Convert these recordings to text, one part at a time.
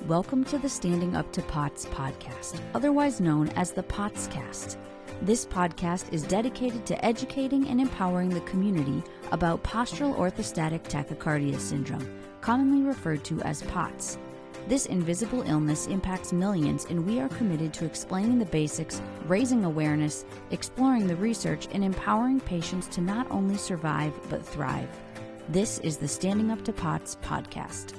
Welcome to the Standing Up to POTS podcast, otherwise known as the POTScast. This podcast is dedicated to educating and empowering the community about postural orthostatic tachycardia syndrome, commonly referred to as POTS. This invisible illness impacts millions, and we are committed to explaining the basics, raising awareness, exploring the research, and empowering patients to not only survive but thrive. This is the Standing Up to POTS podcast.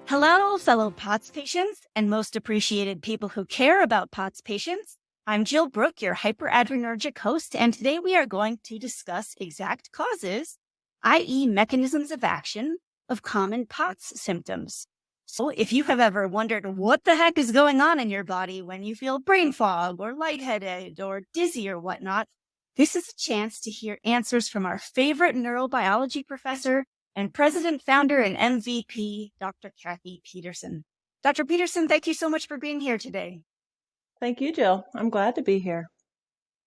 Hello, fellow POTS patients and most appreciated people who care about POTS patients. I'm Jill Brooke, your hyperadrenergic host, and today we are going to discuss exact causes, i.e. mechanisms of action, of common POTS symptoms. So if you have ever wondered what the heck is going on in your body when you feel brain fog or lightheaded or dizzy or whatnot, this is a chance to hear answers from our favorite neurobiology professor and president, founder, and MVP, Dr. Cathy Pederson. Dr. Pederson, thank you so much for being here today. Thank you, Jill. I'm glad to be here.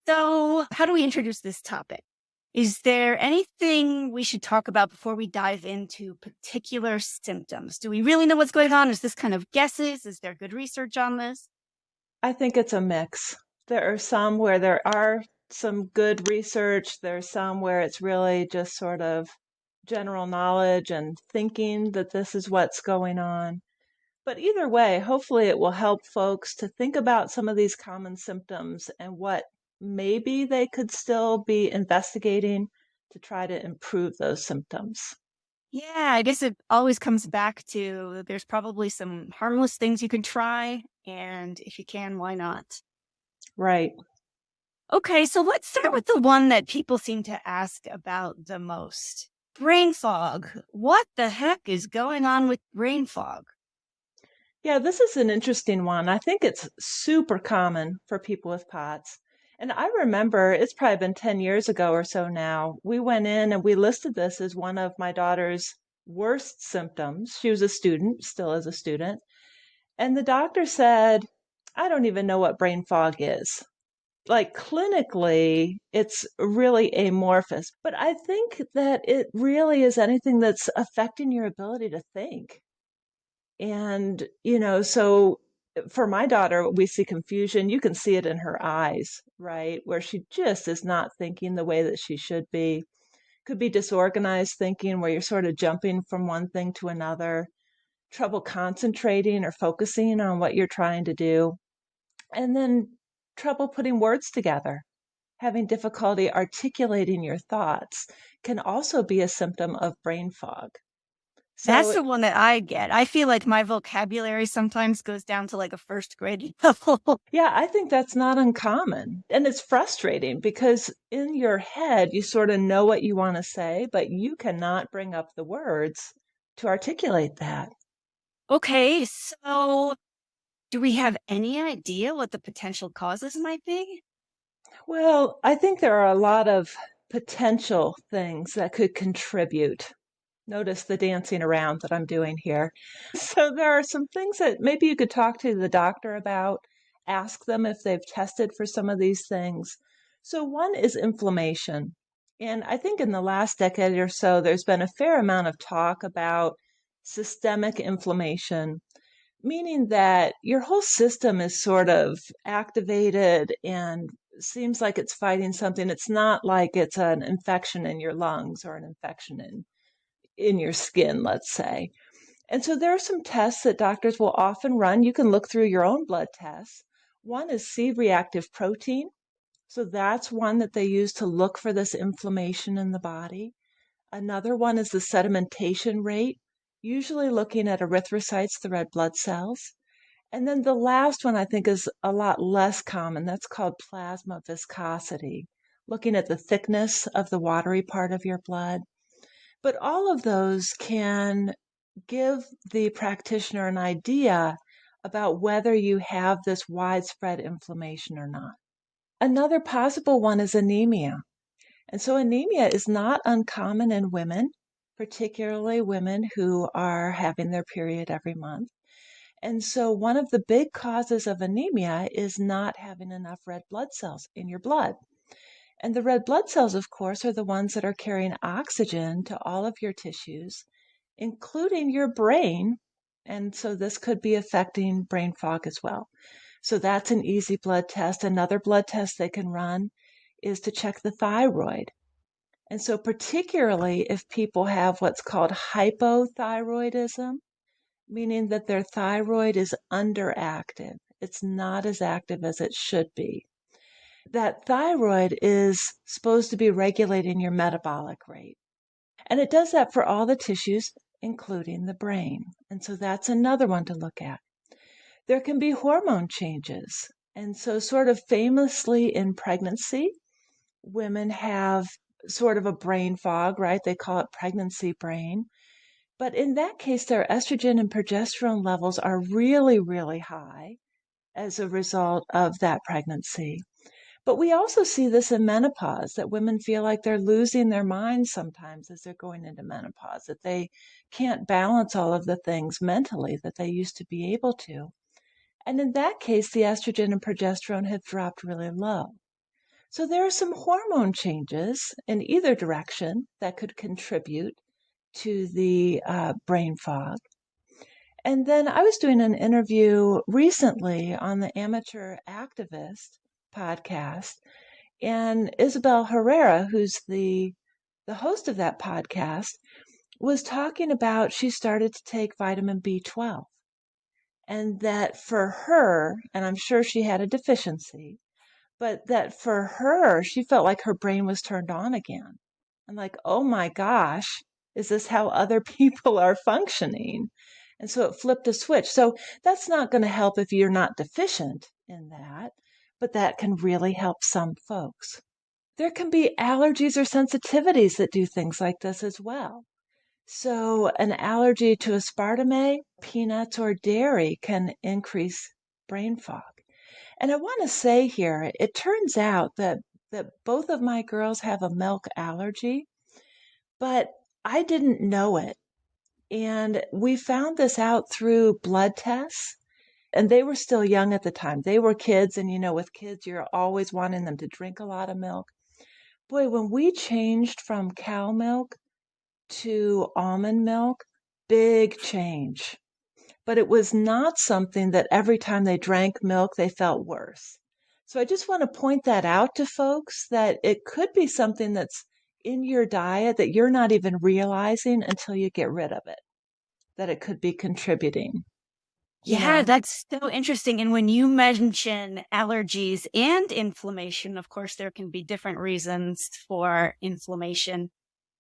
So how do we introduce this topic? Is there anything we should talk about before we dive into particular symptoms? Do we really know what's going on? Is this kind of guesses? Is there good research on this? I think it's a mix. There are some where there are some good research. There's some where it's really just sort of general knowledge and thinking that this is what's going on. But either way, hopefully it will help folks to think about some of these common symptoms and what maybe they could still be investigating to try to improve those symptoms. Yeah, I guess it always comes back to there's probably some harmless things you can try, and if you can, why not? Right. Okay, so let's start with the one that people seem to ask about the most. Brain fog. What the heck is going on with brain fog? Yeah, this is an interesting one. I think it's super common for people with POTS. And I remember it's probably been 10 years ago or so now. We went in and we listed this as one of my daughter's worst symptoms. She was a student, still is a student. And the doctor said, I don't even know what brain fog is. Like clinically, it's really amorphous. But I think that it really is anything that's affecting your ability to think. And, so for my daughter, we see confusion. You can see it in her eyes, right? Where she just is not thinking the way that she should be. Could be disorganized thinking where you're sort of jumping from one thing to another, trouble concentrating or focusing on what you're trying to do, and then trouble putting words together. Having difficulty articulating your thoughts can also be a symptom of brain fog. That's the one that I get. I feel like my vocabulary sometimes goes down to like a first grade level. Yeah, I think that's not uncommon. And it's frustrating because in your head, you sort of know what you want to say, but you cannot bring up the words to articulate that. Okay, so do we have any idea what the potential causes might be? Well, I think there are a lot of potential things that could contribute. Notice the dancing around that I'm doing here. So there are some things that maybe you could talk to the doctor about, ask them if they've tested for some of these things. So one is inflammation. And I think in the last decade or so, there's been a fair amount of talk about systemic inflammation, meaning that your whole system is sort of activated and seems like it's fighting something. It's not like it's an infection in your lungs or an infection in your skin, let's say. And so there are some tests that doctors will often run. You can look through your own blood tests. One is C-reactive protein. So that's one that they use to look for this inflammation in the body. Another one is the sedimentation rate, usually looking at erythrocytes, the red blood cells. And then the last one I think is a lot less common. That's called plasma viscosity, looking at the thickness of the watery part of your blood. But all of those can give the practitioner an idea about whether you have this widespread inflammation or not. Another possible one is anemia. And so anemia is not uncommon in women, particularly women who are having their period every month. And so one of the big causes of anemia is not having enough red blood cells in your blood. And the red blood cells, of course, are the ones that are carrying oxygen to all of your tissues, including your brain And so this could be affecting brain fog as well. So that's an easy blood test. Another blood test they can run is to check the thyroid. And so particularly if people have what's called hypothyroidism, meaning that their thyroid is underactive. It's not as active as it should be. That thyroid is supposed to be regulating your metabolic rate. And it does that for all the tissues, including the brain. And so that's another one to look at. There can be hormone changes. And so sort of famously in pregnancy, women have sort of a brain fog, right? They call it pregnancy brain. But in that case, their estrogen and progesterone levels are really, really high as a result of that pregnancy. But we also see this in menopause, that women feel like they're losing their minds sometimes as they're going into menopause, that they can't balance all of the things mentally that they used to be able to. And in that case, the estrogen and progesterone have dropped really low. So there are some hormone changes in either direction that could contribute to the brain fog. And then I was doing an interview recently on the Amateur Activist podcast, and Isabel Herrera, who's the host of that podcast, was talking about she started to take vitamin B12. And that for her, and I'm sure she had a deficiency, but that for her, she felt like her brain was turned on again. I'm like, oh my gosh, is this how other people are functioning? And so it flipped a switch. So that's not going to help if you're not deficient in that, but that can really help some folks. There can be allergies or sensitivities that do things like this as well. So an allergy to aspartame, peanuts, or dairy can increase brain fog. And I want to say here, it turns out that both of my girls have a milk allergy, but I didn't know it. And we found this out through blood tests. And they were still young at the time. They were kids, and with kids, you're always wanting them to drink a lot of milk. Boy, when we changed from cow milk to almond milk, big change. But it was not something that every time they drank milk, they felt worse. So I just want to point that out to folks, that it could be something that's in your diet that you're not even realizing until you get rid of it, that it could be contributing. Yeah, that's so interesting. And when you mention allergies and inflammation, of course, there can be different reasons for inflammation.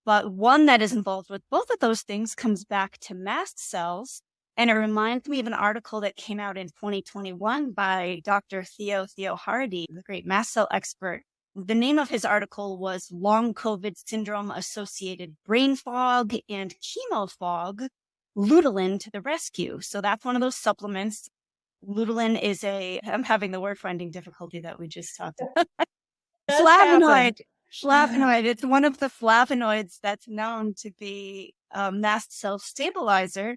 But one that is involved with both of those things comes back to mast cells. And it reminds me of an article that came out in 2021 by Dr. Theo Hardy, the great mast cell expert. The name of his article was Long COVID Syndrome Associated Brain Fog and Chemo Fog, Luteolin to the Rescue. So that's one of those supplements. Luteolin is I'm having the word finding difficulty that we just talked about. Flavonoid. It's one of the flavonoids that's known to be a mast cell stabilizer.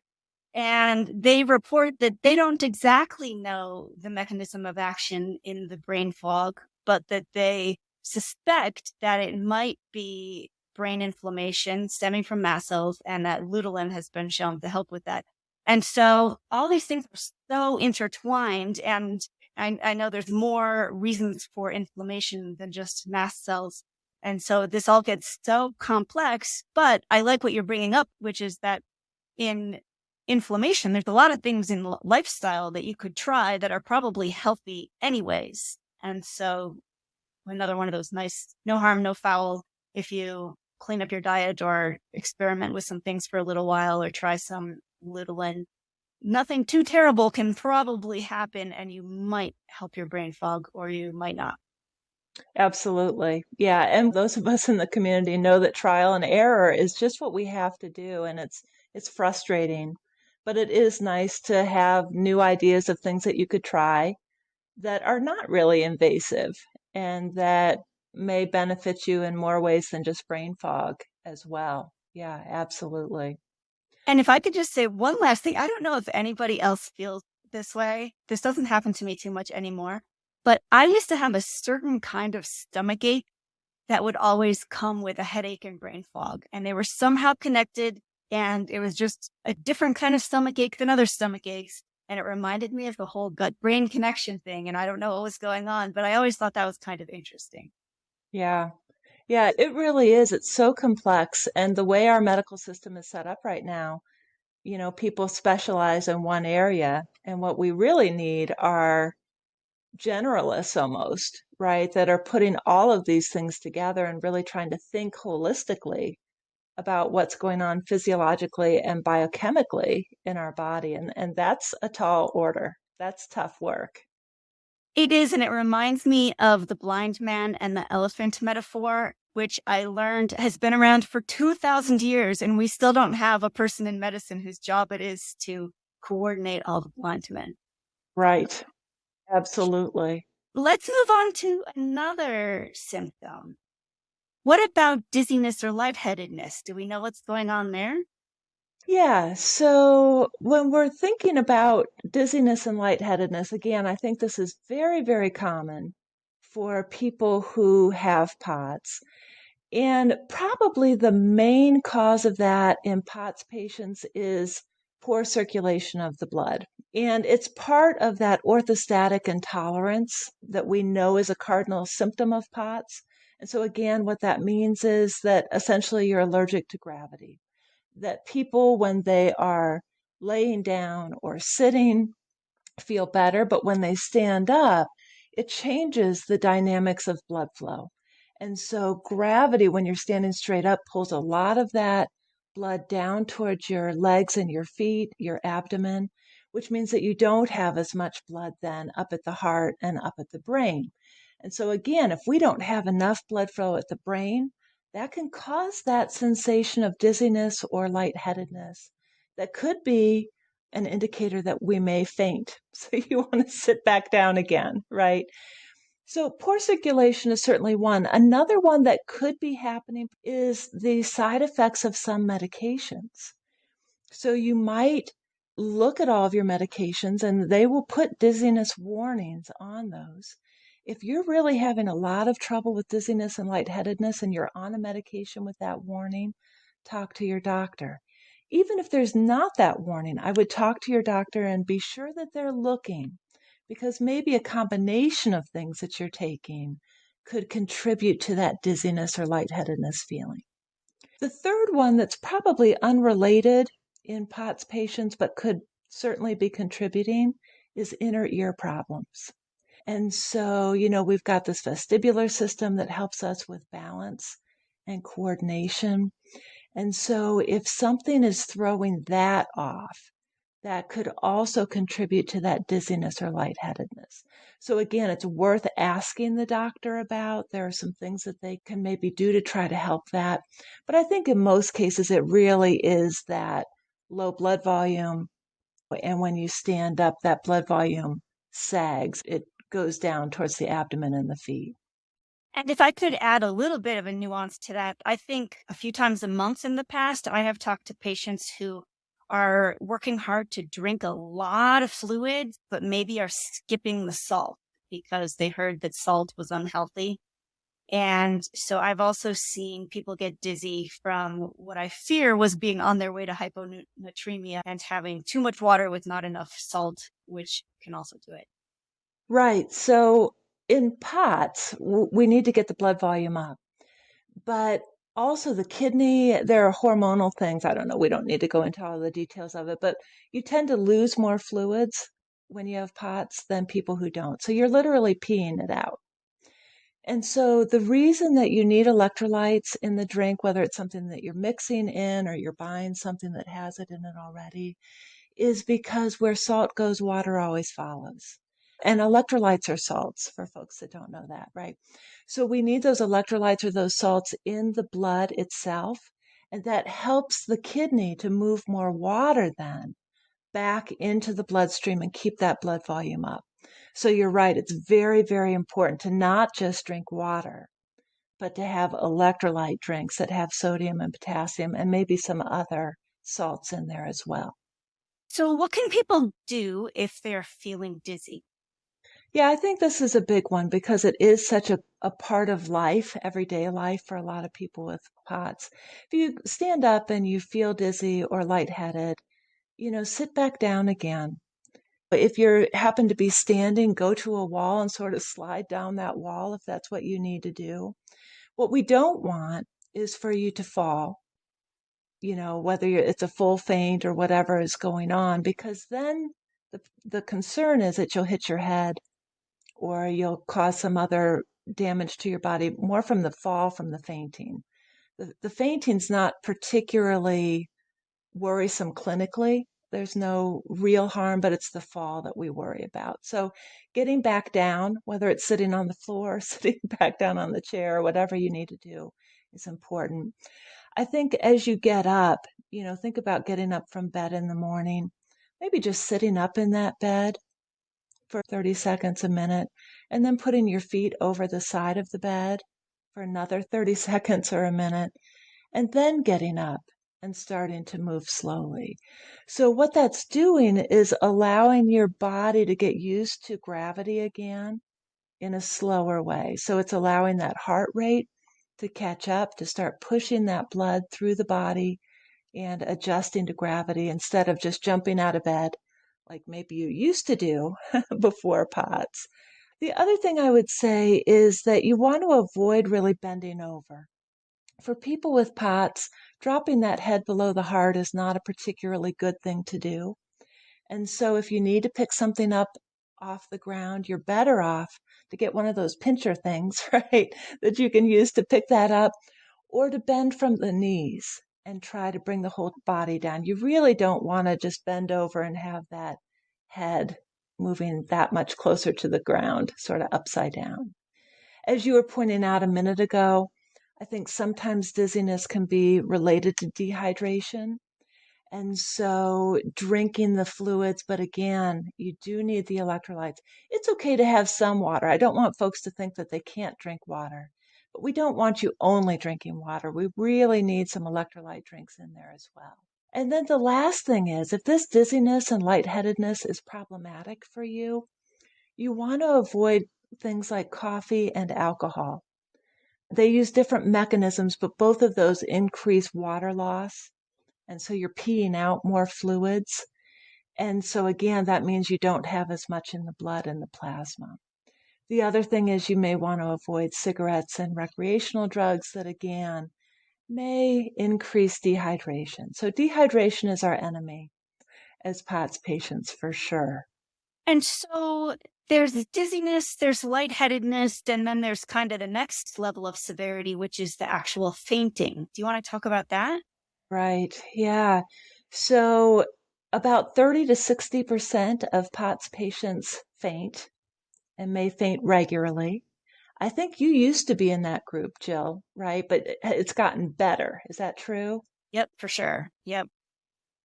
And they report that they don't exactly know the mechanism of action in the brain fog, but that they suspect that it might be brain inflammation stemming from mast cells, and that luteolin has been shown to help with that. And so all these things are so intertwined, and I know there's more reasons for inflammation than just mast cells. And so this all gets so complex, but I like what you're bringing up, which is that in inflammation, there's a lot of things in lifestyle that you could try that are probably healthy anyways. And so another one of those nice, no harm, no foul, if you clean up your diet or experiment with some things for a little while or try some luteolin, nothing too terrible can probably happen, and you might help your brain fog or you might not. Absolutely. Yeah. And those of us in the community know that trial and error is just what we have to do. And it's frustrating, but it is nice to have new ideas of things that you could try that are not really invasive and that may benefit you in more ways than just brain fog as well. Yeah, absolutely. And if I could just say one last thing, I don't know if anybody else feels this way. This doesn't happen to me too much anymore. But I used to have a certain kind of stomach ache that would always come with a headache and brain fog. And they were somehow connected. And it was just a different kind of stomach ache than other stomach aches. And it reminded me of the whole gut-brain connection thing. And I don't know what was going on, but I always thought that was kind of interesting. Yeah. Yeah, it really is. It's so complex. And the way our medical system is set up right now, people specialize in one area. And what we really need are generalists almost, right? That are putting all of these things together and really trying to think holistically about what's going on physiologically and biochemically in our body. And that's a tall order. That's tough work. It is, and it reminds me of the blind man and the elephant metaphor, which I learned has been around for 2,000 years, and we still don't have a person in medicine whose job it is to coordinate all the blind men. Right. Absolutely. Let's move on to another symptom. What about dizziness or lightheadedness? Do we know what's going on there? Yeah. So when we're thinking about dizziness and lightheadedness, again, I think this is very, very common for people who have POTS. And probably the main cause of that in POTS patients is poor circulation of the blood. And it's part of that orthostatic intolerance that we know is a cardinal symptom of POTS. And so, again, what that means is that essentially you're allergic to gravity. That people, when they are laying down or sitting, feel better, but when they stand up, it changes the dynamics of blood flow. And so gravity, when you're standing straight up, pulls a lot of that blood down towards your legs and your feet, your abdomen, which means that you don't have as much blood then up at the heart and up at the brain. And so again, if we don't have enough blood flow at the brain, that can cause that sensation of dizziness or lightheadedness that could be an indicator that we may faint. So you want to sit back down again, right? So poor circulation is certainly one. Another one that could be happening is the side effects of some medications. So you might look at all of your medications and they will put dizziness warnings on those. If you're really having a lot of trouble with dizziness and lightheadedness and you're on a medication with that warning, talk to your doctor. Even if there's not that warning, I would talk to your doctor and be sure that they're looking, because maybe a combination of things that you're taking could contribute to that dizziness or lightheadedness feeling. The third one that's probably unrelated in POTS patients but could certainly be contributing is inner ear problems. And so, we've got this vestibular system that helps us with balance and coordination. And so if something is throwing that off, that could also contribute to that dizziness or lightheadedness. So again, it's worth asking the doctor about. There are some things that they can maybe do to try to help that. But I think in most cases, it really is that low blood volume. And when you stand up, that blood volume sags. It goes down towards the abdomen and the feet. And if I could add a little bit of a nuance to that, I think a few times a month in the past, I have talked to patients who are working hard to drink a lot of fluids, but maybe are skipping the salt because they heard that salt was unhealthy. And so I've also seen people get dizzy from what I fear was being on their way to hyponatremia and having too much water with not enough salt, which can also do it. Right. So in POTS, we need to get the blood volume up. But also the kidney, there are hormonal things. I don't know. We don't need to go into all the details of it, but you tend to lose more fluids when you have POTS than people who don't. So you're literally peeing it out. And so the reason that you need electrolytes in the drink, whether it's something that you're mixing in or you're buying something that has it in it already, is because where salt goes, water always follows. And electrolytes are salts for folks that don't know that, right? So we need those electrolytes or those salts in the blood itself. And that helps the kidney to move more water then back into the bloodstream and keep that blood volume up. So you're right. It's very, very important to not just drink water, but to have electrolyte drinks that have sodium and potassium and maybe some other salts in there as well. So what can people do if they're feeling dizzy? Yeah, I think this is a big one because it is such a part of life, everyday life for a lot of people with POTS. If you stand up and you feel dizzy or lightheaded, sit back down again. If you happen to be standing, go to a wall and sort of slide down that wall if that's what you need to do. What we don't want is for you to fall, whether it's a full faint or whatever is going on, because then the concern is that you'll hit your head or you'll cause some other damage to your body, more from the fall, from the fainting. The fainting's not particularly worrisome clinically. There's no real harm, but it's the fall that we worry about. So getting back down, whether it's sitting on the floor, sitting back down on the chair, whatever you need to do is important. I think as you get up, think about getting up from bed in the morning, maybe just sitting up in that bed for 30 seconds, a minute, and then putting your feet over the side of the bed for another 30 seconds or a minute, and then getting up and starting to move slowly. So what that's doing is allowing your body to get used to gravity again in a slower way. So it's allowing that heart rate to catch up, to start pushing that blood through the body and adjusting to gravity instead of just jumping out of bed like maybe you used to do before POTS. The other thing I would say is that you want to avoid really bending over. For people with POTS, dropping that head below the heart is not a particularly good thing to do. And so if you need to pick something up off the ground, you're better off to get one of those pincher things, right, that you can use to pick that up, or to bend from the knees and try to bring the whole body down. You really don't want to just bend over and have that head moving that much closer to the ground, sort of upside down. As you were pointing out a minute ago, I think sometimes dizziness can be related to dehydration. And so drinking the fluids, but again, you do need the electrolytes. It's okay to have some water. I don't want folks to think that they can't drink water, but we don't want you only drinking water. We really need some electrolyte drinks in there as well. And then the last thing is, if this dizziness and lightheadedness is problematic for you, you want to avoid things like coffee and alcohol. They use different mechanisms, but both of those increase water loss. And so you're peeing out more fluids. And so again, that means you don't have as much in the blood and the plasma. The other thing is you may want to avoid cigarettes and recreational drugs that again may increase dehydration. So dehydration is our enemy as POTS patients for sure. And so there's dizziness, there's lightheadedness, and then there's kind of the next level of severity, which is the actual fainting. Do you want to talk about that? Right. Yeah. So about 30 to 60% of POTS patients faint and may faint regularly. I think you used to be in that group, Jill, right? But it's gotten better. Is that true? Yep, for sure. Yep.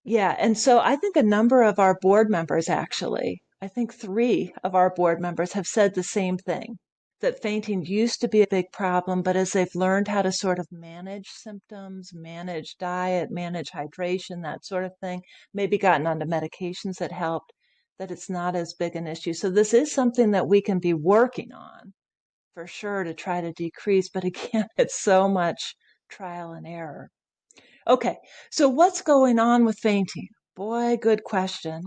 Yeah. And so I think a number of our board members, actually, I think 3 of our board members have said the same thing, that fainting used to be a big problem, but as they've learned how to sort of manage symptoms, manage diet, manage hydration, that sort of thing, maybe gotten onto medications that helped, that it's not as big an issue. So this is something that we can be working on for sure to try to decrease. But again, it's so much trial and error. Okay, so what's going on with fainting? Boy, good question.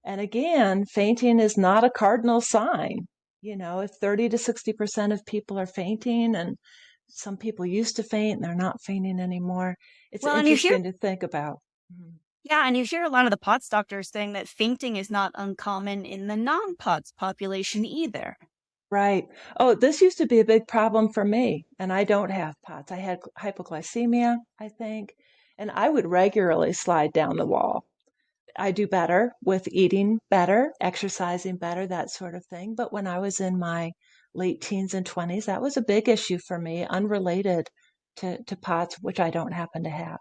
And again, fainting is not a cardinal sign. If 30 to 60% of people are fainting and some people used to faint and they're not fainting anymore, it's Well, and you hear, interesting to think about. Mhm. yeah, and you hear a lot of the POTS doctors saying that fainting is not uncommon in the non-POTS population either. Right. Oh, this used to be a big problem for me, and I don't have POTS. I had hypoglycemia, I think, and I would regularly slide down the wall. I do better with eating better, exercising better, that sort of thing. But when I was in my late teens and 20s, that was a big issue for me, unrelated to POTS, which I don't happen to have.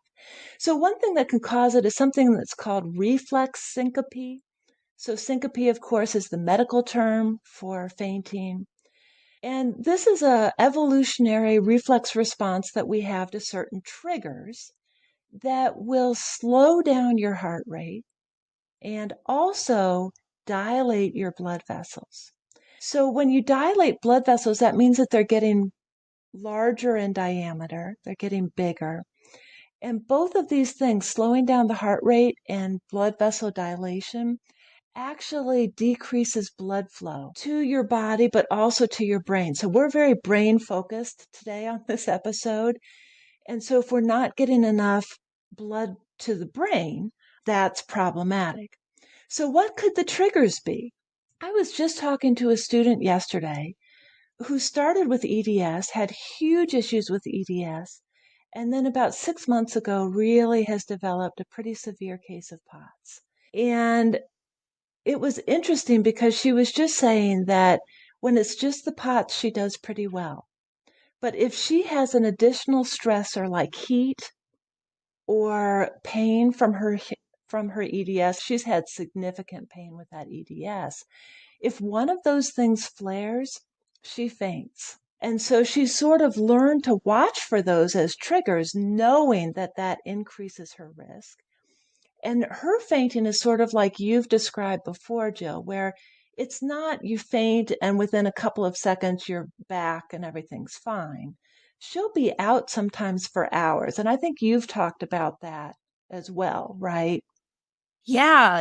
So one thing that can cause it is something that's called reflex syncope. So syncope, of course, is the medical term for fainting. And this is a evolutionary reflex response that we have to certain triggers that will slow down your heart rate and also dilate your blood vessels. So when you dilate blood vessels, that means that they're getting larger in diameter, they're getting bigger. And both of these things, slowing down the heart rate and blood vessel dilation, actually decreases blood flow to your body, but also to your brain. So we're very brain focused today on this episode. And so if we're not getting enough blood to the brain, that's problematic. So what could the triggers be? I was just talking to a student yesterday who started with EDS, had huge issues with EDS, and then about 6 months ago really has developed a pretty severe case of POTS. And it was interesting because she was just saying that when it's just the POTS, she does pretty well. But if she has an additional stressor like heat or pain from her EDS, she's had significant pain with that EDS. If one of those things flares, she faints. And so she sort of learned to watch for those as triggers, knowing that that increases her risk. And her fainting is sort of like you've described before, Jill, where it's not you faint and within a couple of seconds you're back and everything's fine. She'll be out sometimes for hours. And I think you've talked about that as well, right? Yeah.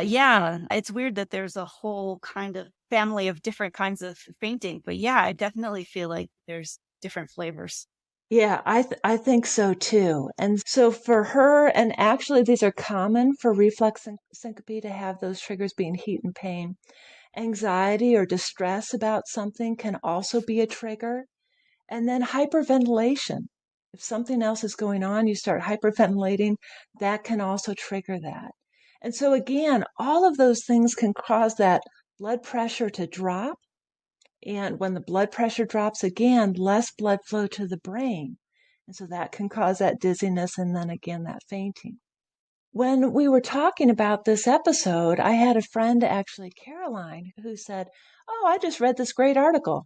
It's weird that there's a whole kind of family of different kinds of fainting, but yeah, I definitely feel like there's different flavors. Yeah, I think so too. And so for her, and actually these are common for reflex syncope to have those triggers being heat and pain. Anxiety or distress about something can also be a trigger. And then hyperventilation. If something else is going on, you start hyperventilating, that can also trigger that. And so again, all of those things can cause that blood pressure to drop. And when the blood pressure drops again, less blood flow to the brain. And so that can cause that dizziness and then again that fainting. When we were talking about this episode, I had a friend, actually Caroline, who said, "Oh, I just read this great article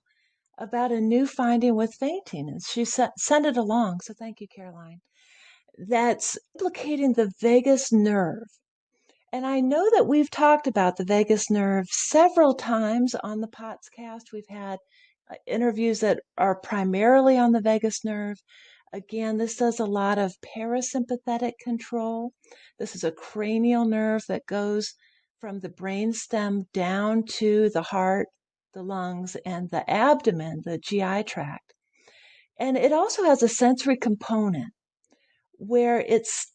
about a new finding with fainting." And she sent it along. So thank you, Caroline. That's implicating the vagus nerve. And I know that we've talked about the vagus nerve several times on the POTScast. We've had interviews that are primarily on the vagus nerve. Again, this does a lot of parasympathetic control. This is a cranial nerve that goes from the brainstem down to the heart, the lungs, and the abdomen, the GI tract. And it also has a sensory component where it's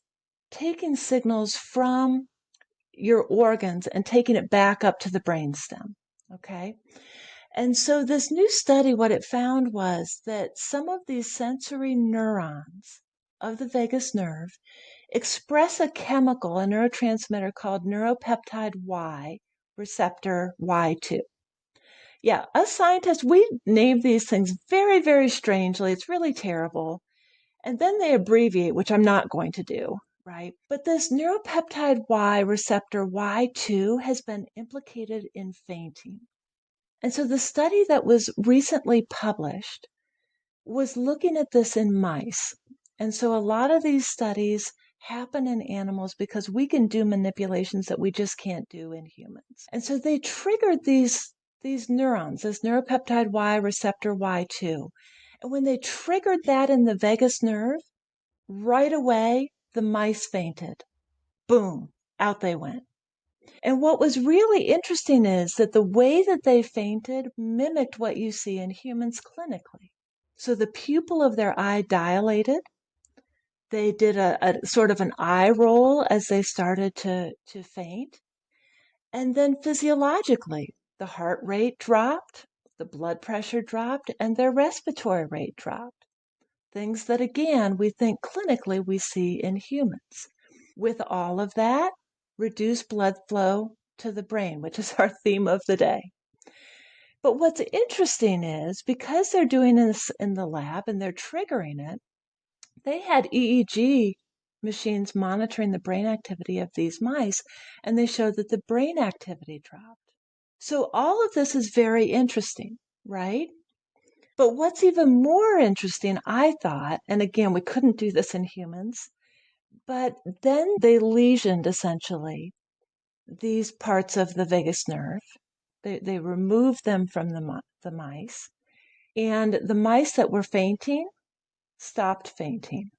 taking signals from your organs and taking it back up to the brainstem. Okay. And so this new study, what it found was that some of these sensory neurons of the vagus nerve express a chemical, a neurotransmitter called neuropeptide Y receptor Y2. Yeah, us scientists, we name these things very, very strangely. It's really terrible. And then they abbreviate, which I'm not going to do, right? But this neuropeptide Y receptor Y2 has been implicated in fainting. And so the study that was recently published was looking at this in mice. And so a lot of these studies happen in animals because we can do manipulations that we just can't do in humans. And so they triggered these neurons, this neuropeptide Y receptor Y2. And when they triggered that in the vagus nerve, right away, the mice fainted. Boom, out they went. And what was really interesting is that the way that they fainted mimicked what you see in humans clinically. So the pupil of their eye dilated. They did a sort of an eye roll as they started to faint. And then physiologically, the heart rate dropped, the blood pressure dropped, and their respiratory rate dropped. Things that, again, we think clinically we see in humans. With all of that, reduced blood flow to the brain, which is our theme of the day. But what's interesting is because they're doing this in the lab and they're triggering it, they had EEG machines monitoring the brain activity of these mice, and they showed that the brain activity dropped. So all of this is very interesting, right? But what's even more interesting, I thought, and again, we couldn't do this in humans, but then they lesioned essentially these parts of the vagus nerve. They removed them from the mice. And the mice that were fainting stopped fainting.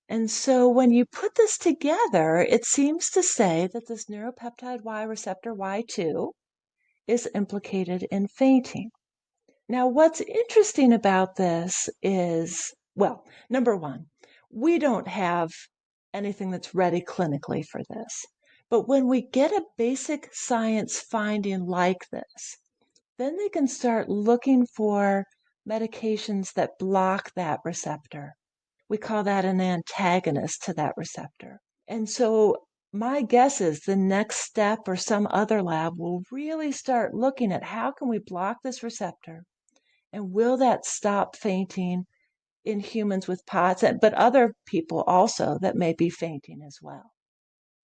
And so when you put this together, it seems to say that this neuropeptide Y receptor Y2 is implicated in fainting. Now, what's interesting about this is, well, number one, we don't have anything that's ready clinically for this. But when we get a basic science finding like this, then they can start looking for medications that block that receptor. We call that an antagonist to that receptor. And so my guess is the next step or some other lab will really start looking at how can we block this receptor, and will that stop fainting in humans with POTS, but other people also that may be fainting as well.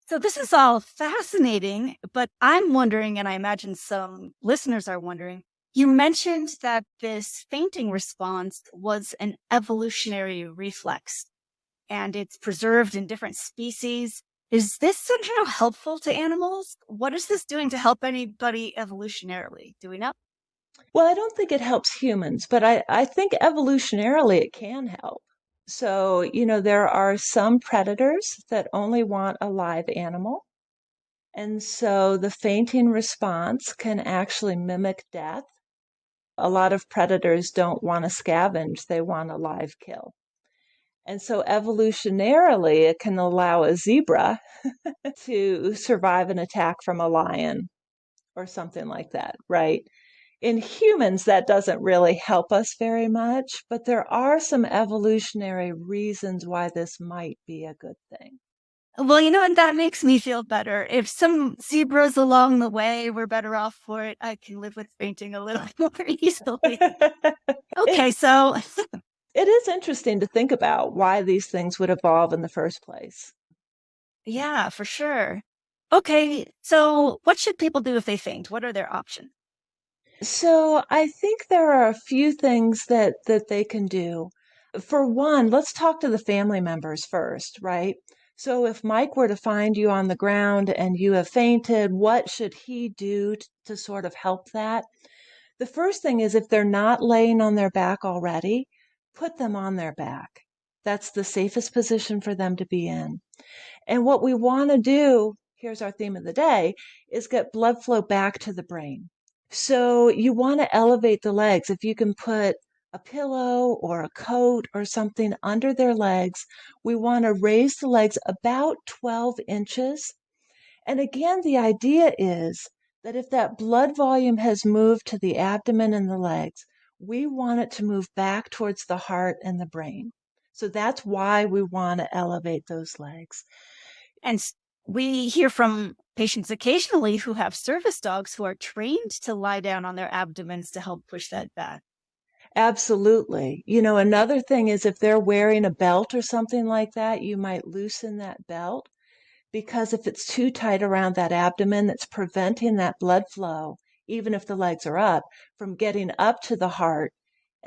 So this is all fascinating, but I'm wondering, and I imagine some listeners are wondering, you mentioned that this fainting response was an evolutionary reflex, and it's preserved in different species. Is this somehow helpful to animals? What is this doing to help anybody evolutionarily? Do we know? Well, I don't think it helps humans, but I think evolutionarily it can help. So, there are some predators that only want a live animal. And so the fainting response can actually mimic death. A lot of predators don't want to scavenge, they want a live kill. And so evolutionarily, it can allow a zebra to survive an attack from a lion or something like that, right? In humans, that doesn't really help us very much, but there are some evolutionary reasons why this might be a good thing. Well, and that makes me feel better. If some zebras along the way were better off for it, I can live with fainting a little more easily. Okay, so it is interesting to think about why these things would evolve in the first place. Yeah, for sure. Okay, so what should people do if they faint? What are their options? So I think there are a few things that they can do. For one, let's talk to the family members first, right? So if Mike were to find you on the ground and you have fainted, what should he do to sort of help that? The first thing is, if they're not laying on their back already, put them on their back. That's the safest position for them to be in. And what we want to do, here's our theme of the day, is get blood flow back to the brain. So you want to elevate the legs. If you can put a pillow or a coat or something under their legs, we want to raise the legs about 12 inches. And again, the idea is that if that blood volume has moved to the abdomen and the legs, we want it to move back towards the heart and the brain. So that's why we want to elevate those legs. And we hear from patients occasionally who have service dogs who are trained to lie down on their abdomens to help push that back. Absolutely. Another thing is, if they're wearing a belt or something like that, you might loosen that belt, because if it's too tight around that abdomen, that's preventing that blood flow, even if the legs are up, from getting up to the heart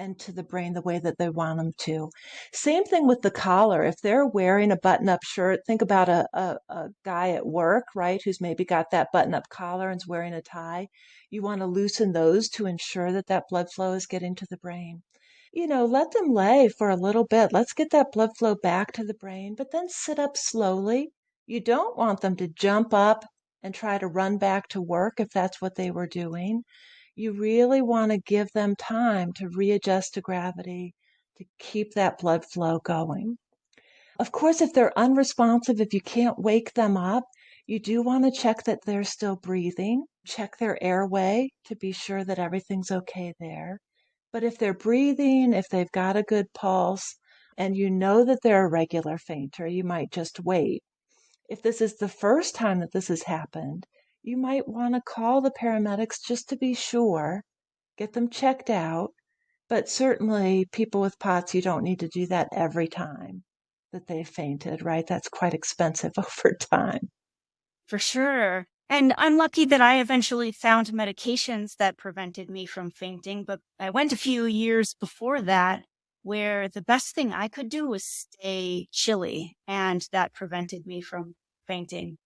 and to the brain the way that they want them to. Same thing with the collar. If they're wearing a button-up shirt, think about a guy at work, right, who's maybe got that button-up collar and is wearing a tie. You want to loosen those to ensure that that blood flow is getting to the brain. Let them lay for a little bit. Let's get that blood flow back to the brain, but then sit up slowly. You don't want them to jump up and try to run back to work if that's what they were doing. You really want to give them time to readjust to gravity, to keep that blood flow going. Of course, if they're unresponsive, if you can't wake them up, you do want to check that they're still breathing. Check their airway to be sure that everything's okay there. But if they're breathing, if they've got a good pulse, and you know that they're a regular fainter, you might just wait. If this is the first time that this has happened, you might want to call the paramedics just to be sure, get them checked out. But certainly people with POTS, you don't need to do that every time that they've fainted, right? That's quite expensive over time. For sure. And I'm lucky that I eventually found medications that prevented me from fainting, but I went a few years before that where the best thing I could do was stay chilly, and that prevented me from fainting.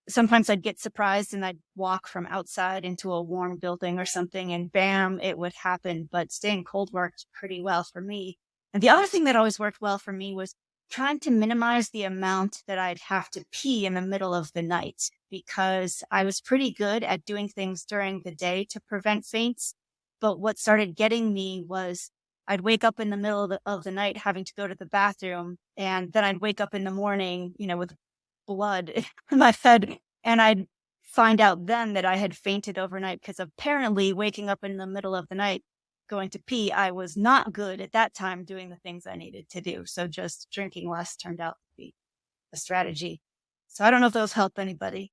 sometimes I'd get surprised and I'd walk from outside into a warm building or something and bam, it would happen. But staying cold worked pretty well for me. And the other thing that always worked well for me was trying to minimize the amount that I'd have to pee in the middle of the night, because I was pretty good at doing things during the day to prevent faints. But what started getting me was I'd wake up in the middle of the night having to go to the bathroom, and then I'd wake up in the morning, with blood in my head, and I'd find out then that I had fainted overnight, because apparently waking up in the middle of the night going to pee, I was not good at that time doing the things I needed to do. So just drinking less turned out to be a strategy. So I don't know if those help anybody,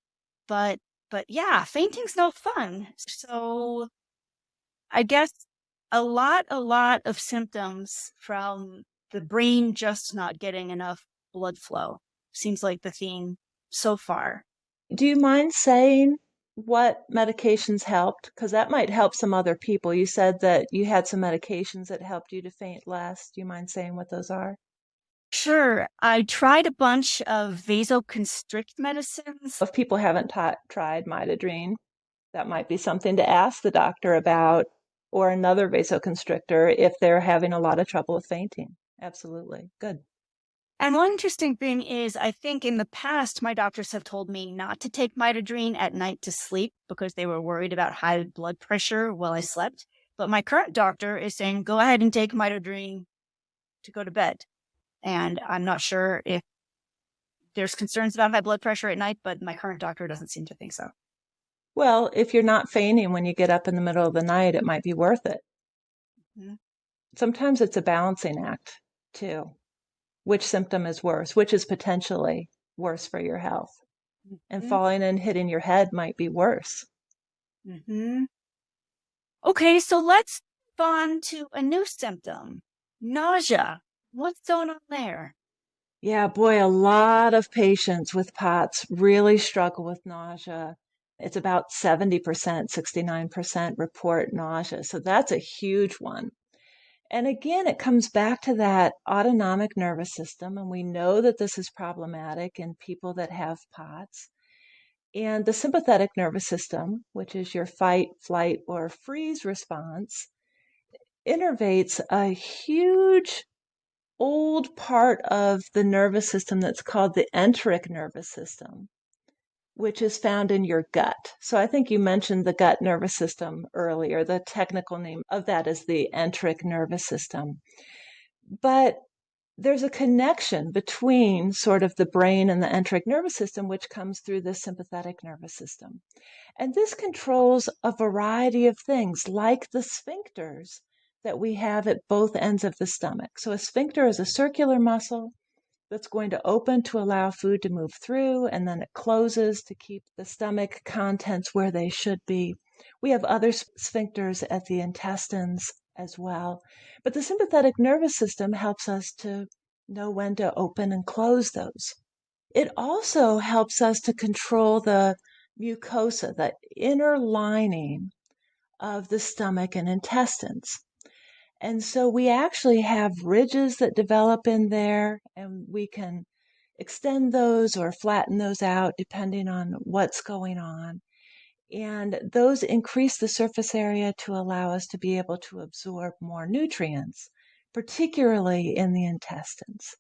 but yeah, fainting's no fun. So I guess a lot of symptoms from the brain just not getting enough blood flow seems like the theme so far. Do you mind saying what medications helped? Because that might help some other people. You said that you had some medications that helped you to faint less. Do you mind saying what those are? Sure. I tried a bunch of vasoconstrict medicines. If people haven't tried midodrine, that might be something to ask the doctor about, or another vasoconstrictor if they're having a lot of trouble with fainting. Absolutely. Good. And one interesting thing is, I think in the past, my doctors have told me not to take midodrine at night to sleep because they were worried about high blood pressure while I slept. But my current doctor is saying, go ahead and take midodrine to go to bed. And I'm not sure if there's concerns about high blood pressure at night, but my current doctor doesn't seem to think so. Well, if you're not fainting when you get up in the middle of the night, it might be worth it. Mm-hmm. Sometimes it's a balancing act, too. Which symptom is worse, which is potentially worse for your health. Mm-hmm. And falling and hitting your head might be worse. Mm-hmm. Okay, so let's move on to a new symptom, nausea. What's going on there? Yeah, boy, a lot of patients with POTS really struggle with nausea. It's about 70%, 69% report nausea. So that's a huge one. And again, it comes back to that autonomic nervous system, and we know that this is problematic in people that have POTS. And the sympathetic nervous system, which is your fight, flight, or freeze response, innervates a huge old part of the nervous system that's called the enteric nervous system, which is found in your gut. So I think you mentioned the gut nervous system earlier. The technical name of that is the enteric nervous system. But there's a connection between sort of the brain and the enteric nervous system, which comes through the sympathetic nervous system. And this controls a variety of things, like the sphincters that we have at both ends of the stomach. So a sphincter is a circular muscle that's going to open to allow food to move through, and then it closes to keep the stomach contents where they should be. We have other sphincters at the intestines as well. But the sympathetic nervous system helps us to know when to open and close those. It also helps us to control the mucosa, the inner lining of the stomach and intestines. And so we actually have ridges that develop in there, and we can extend those or flatten those out depending on what's going on. And those increase the surface area to allow us to be able to absorb more nutrients, particularly in the intestines.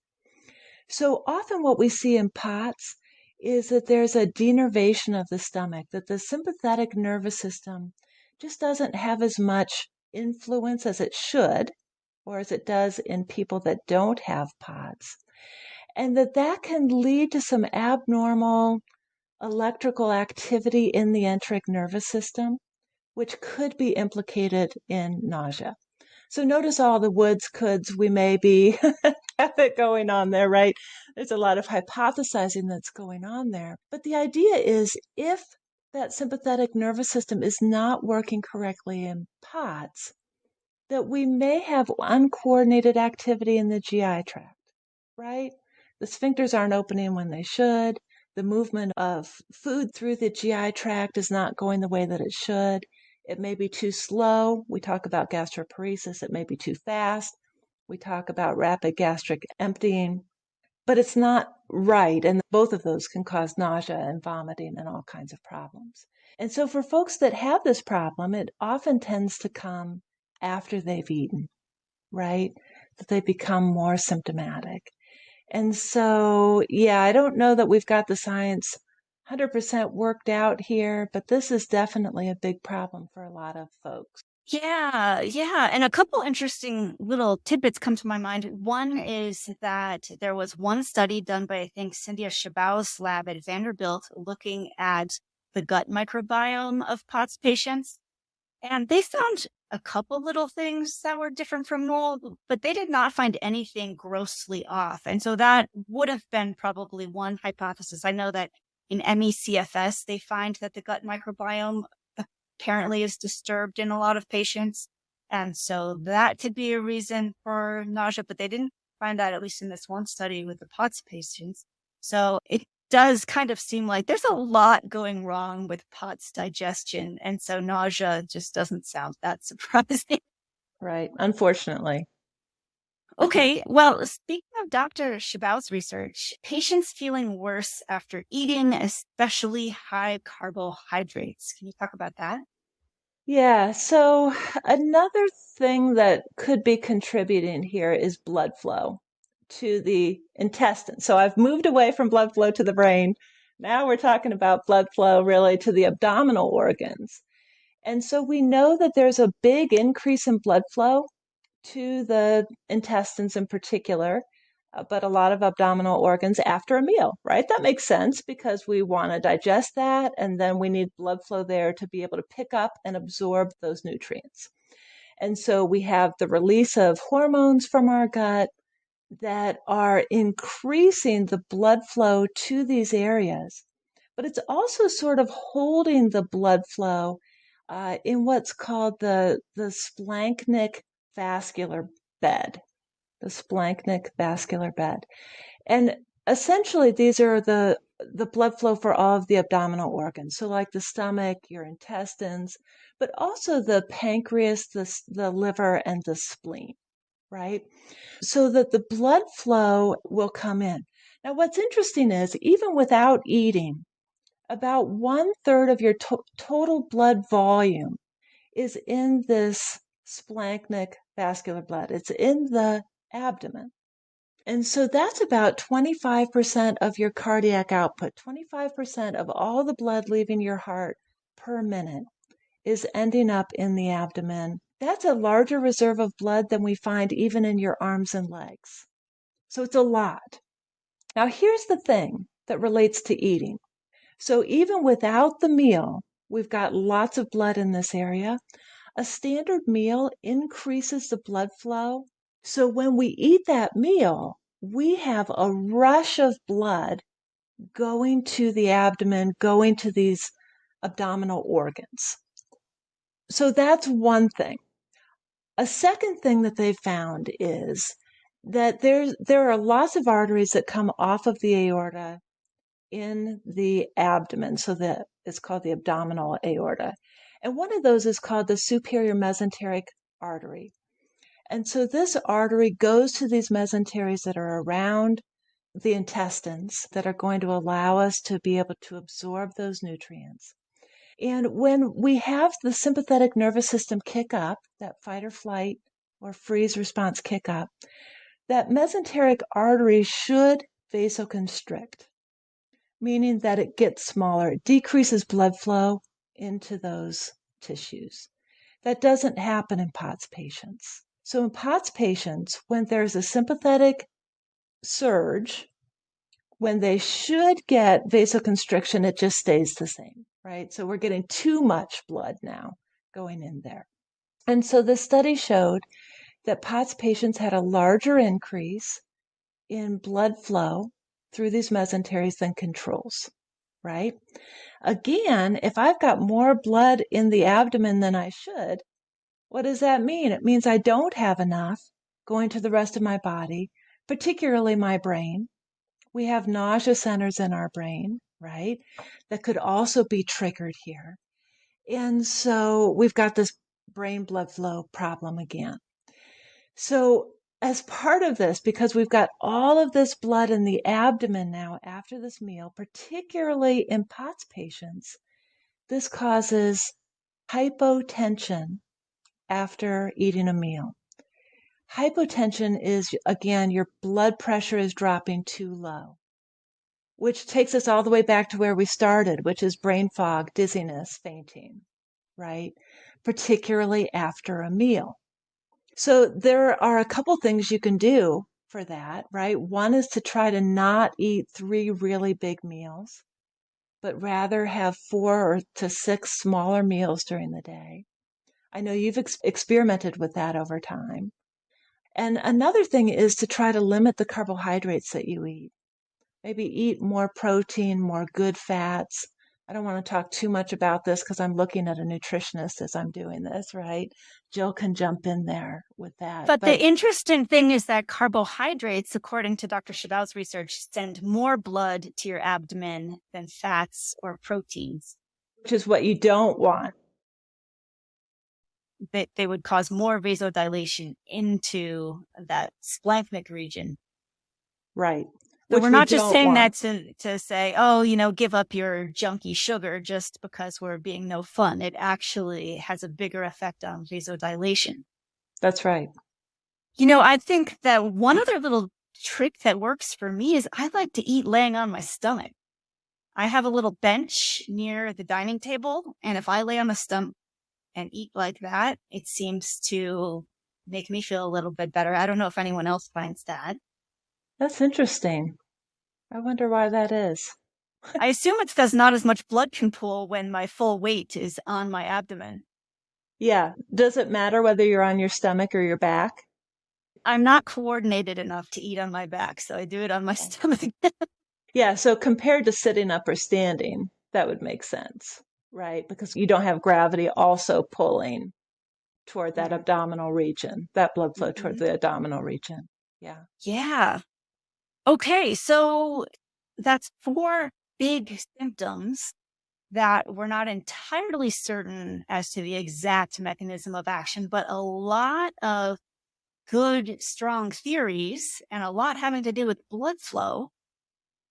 So often what we see in POTS is that there's a denervation of the stomach, that the sympathetic nervous system just doesn't have as much influence as it should, or as it does in people that don't have POTS, and that can lead to some abnormal electrical activity in the enteric nervous system, which could be implicated in nausea. So notice all the woulds, coulds, we may be have it going on there, right? There's a lot of hypothesizing that's going on there. But the idea is if that sympathetic nervous system is not working correctly in POTS, that we may have uncoordinated activity in the GI tract, right? The sphincters aren't opening when they should. The movement of food through the GI tract is not going the way that it should. It may be too slow. We talk about gastroparesis. It may be too fast. We talk about rapid gastric emptying. but it's not right. And both of those can cause nausea and vomiting and all kinds of problems. And so for folks that have this problem, it often tends to come after they've eaten, right? That they become more symptomatic. And so, yeah, I don't know that we've got the science 100% worked out here, but this is definitely a big problem for a lot of folks. Yeah. And a couple interesting little tidbits come to my mind. One is that there was one study done by, I think, Cynthia Chabau's lab at Vanderbilt looking at the gut microbiome of POTS patients. And they found a couple little things that were different from normal, but they did not find anything grossly off. And so that would have been probably one hypothesis. I know that in ME/CFS, they find that the gut microbiome apparently is disturbed in a lot of patients. And so that could be a reason for nausea, but they didn't find that, at least in this one study with the POTS patients. So it does kind of seem like there's a lot going wrong with POTS digestion. And so nausea just doesn't sound that surprising. Right. Unfortunately. Okay, well, speaking of Dr. Chabau's research, patients feeling worse after eating, especially high carbohydrates. Can you talk about that? Yeah. So another thing that could be contributing here is blood flow to the intestine. So I've moved away from blood flow to the brain. Now we're talking about blood flow really to the abdominal organs. And so we know that there's a big increase in blood flow to the intestines in particular, but a lot of abdominal organs after a meal, right? That makes sense because we want to digest that, and then we need blood flow there to be able to pick up and absorb those nutrients. And so we have the release of hormones from our gut that are increasing the blood flow to these areas, but it's also sort of holding the blood flow in what's called the splanchnic vascular bed, the splanchnic vascular bed. And essentially, these are the blood flow for all of the abdominal organs. So like the stomach, your intestines, but also the pancreas, the liver, and the spleen, right? So that the blood flow will come in. Now, what's interesting is even without eating, about 1/3 of your total blood volume is in this splanchnic vascular blood. It's in the abdomen. And so that's about 25% of your cardiac output. 25% of all the blood leaving your heart per minute is ending up in the abdomen. That's a larger reserve of blood than we find even in your arms and legs. So it's a lot. Now, here's the thing that relates to eating. So even without the meal, we've got lots of blood in this area. A standard meal increases the blood flow. So when we eat that meal, we have a rush of blood going to the abdomen, going to these abdominal organs. So that's one thing. A second thing that they found is that there are lots of arteries that come off of the aorta in the abdomen. So that it's called the abdominal aorta. And one of those is called the superior mesenteric artery. And so this artery goes to these mesenteries that are around the intestines that are going to allow us to be able to absorb those nutrients. And when we have the sympathetic nervous system kick up, that fight or flight or freeze response kick up, that mesenteric artery should vasoconstrict, meaning that it gets smaller. It decreases blood flow into those tissues. That doesn't happen in POTS patients. So in POTS patients, when there's a sympathetic surge, when they should get vasoconstriction, it just stays the same, right? So we're getting too much blood now going in there. And so the study showed that POTS patients had a larger increase in blood flow through these mesenteries than controls, right? Again, if I've got more blood in the abdomen than I should, what does that mean? It means I don't have enough going to the rest of my body, particularly my brain. We have nausea centers in our brain, right? That could also be triggered here. And so we've got this brain blood flow problem again. So as part of this, because we've got all of this blood in the abdomen now after this meal, particularly in POTS patients, this causes hypotension after eating a meal. Hypotension is, again, your blood pressure is dropping too low, which takes us all the way back to where we started, which is brain fog, dizziness, fainting, right? Particularly after a meal. So there are a couple things you can do for that, right? One is to try to not eat 3 really big meals, but rather have 4 to 6 smaller meals during the day. I know you've experimented with that over time. And another thing is to try to limit the carbohydrates that you eat. Maybe eat more protein, more good fats. I don't want to talk too much about this because I'm looking at a nutritionist as I'm doing this, right? Jill can jump in there with that. But the interesting thing is that carbohydrates, according to Dr. Shaddow's research, send more blood to your abdomen than fats or proteins. Which is what you don't want. They would cause more vasodilation into that splanchnic region. Right. So we're not just saying that to say, oh, give up your junky sugar just because we're being no fun. It actually has a bigger effect on vasodilation. That's right. I think that one other little trick that works for me is I like to eat laying on my stomach. I have a little bench near the dining table, and if I lay on the stomach and eat like that, it seems to make me feel a little bit better. I don't know if anyone else finds that. That's interesting. I wonder why that is. I assume it's because not as much blood can pool when my full weight is on my abdomen. Yeah. Does it matter whether you're on your stomach or your back? I'm not coordinated enough to eat on my back, so I do it on my stomach. Yeah. So compared to sitting up or standing, that would make sense, right? Because you don't have gravity also pulling toward that abdominal region, that blood flow toward the abdominal region. Yeah. Yeah. Okay. So that's 4 big symptoms that we're not entirely certain as to the exact mechanism of action, but a lot of good, strong theories and a lot having to do with blood flow.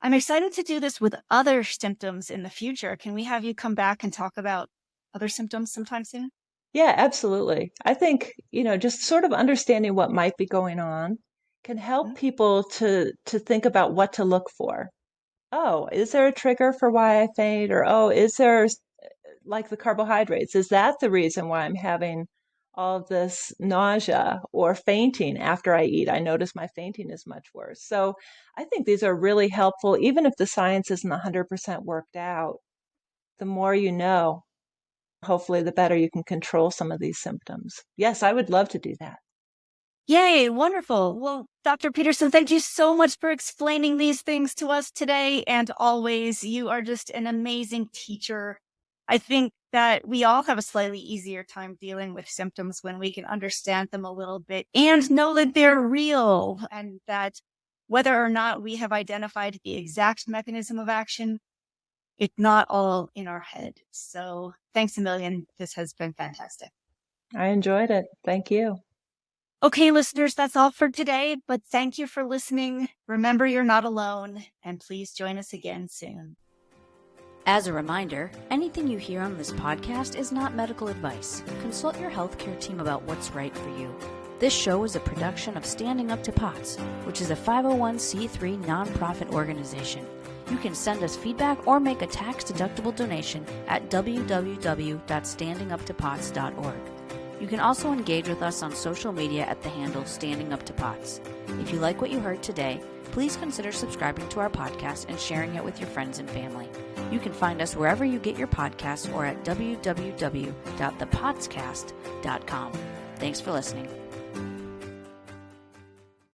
I'm excited to do this with other symptoms in the future. Can we have you come back and talk about other symptoms sometime soon? Yeah, absolutely. I think, just sort of understanding what might be going on can help people to think about what to look for. Oh, is there a trigger for why I faint? Or, oh, is there, like the carbohydrates, is that the reason why I'm having all of this nausea or fainting after I eat? I notice my fainting is much worse. So I think these are really helpful, even if the science isn't 100% worked out. The more you know, hopefully the better you can control some of these symptoms. Yes, I would love to do that. Yay, wonderful. Well, Dr. Pederson, thank you so much for explaining these things to us today. And always, you are just an amazing teacher. I think that we all have a slightly easier time dealing with symptoms when we can understand them a little bit and know that they're real, and that whether or not we have identified the exact mechanism of action, it's not all in our head. So thanks a million. This has been fantastic. I enjoyed it. Thank you. Okay, listeners, that's all for today, but thank you for listening. Remember, you're not alone, and please join us again soon. As a reminder, anything you hear on this podcast is not medical advice. Consult your healthcare team about what's right for you. This show is a production of Standing Up to POTS, which is a 501c3 nonprofit organization. You can send us feedback or make a tax-deductible donation at www.standinguptopots.org. You can also engage with us on social media at the handle Standing Up to POTS. If you like what you heard today, please consider subscribing to our podcast and sharing it with your friends and family. You can find us wherever you get your podcasts or at www.thepotscast.com. Thanks for listening.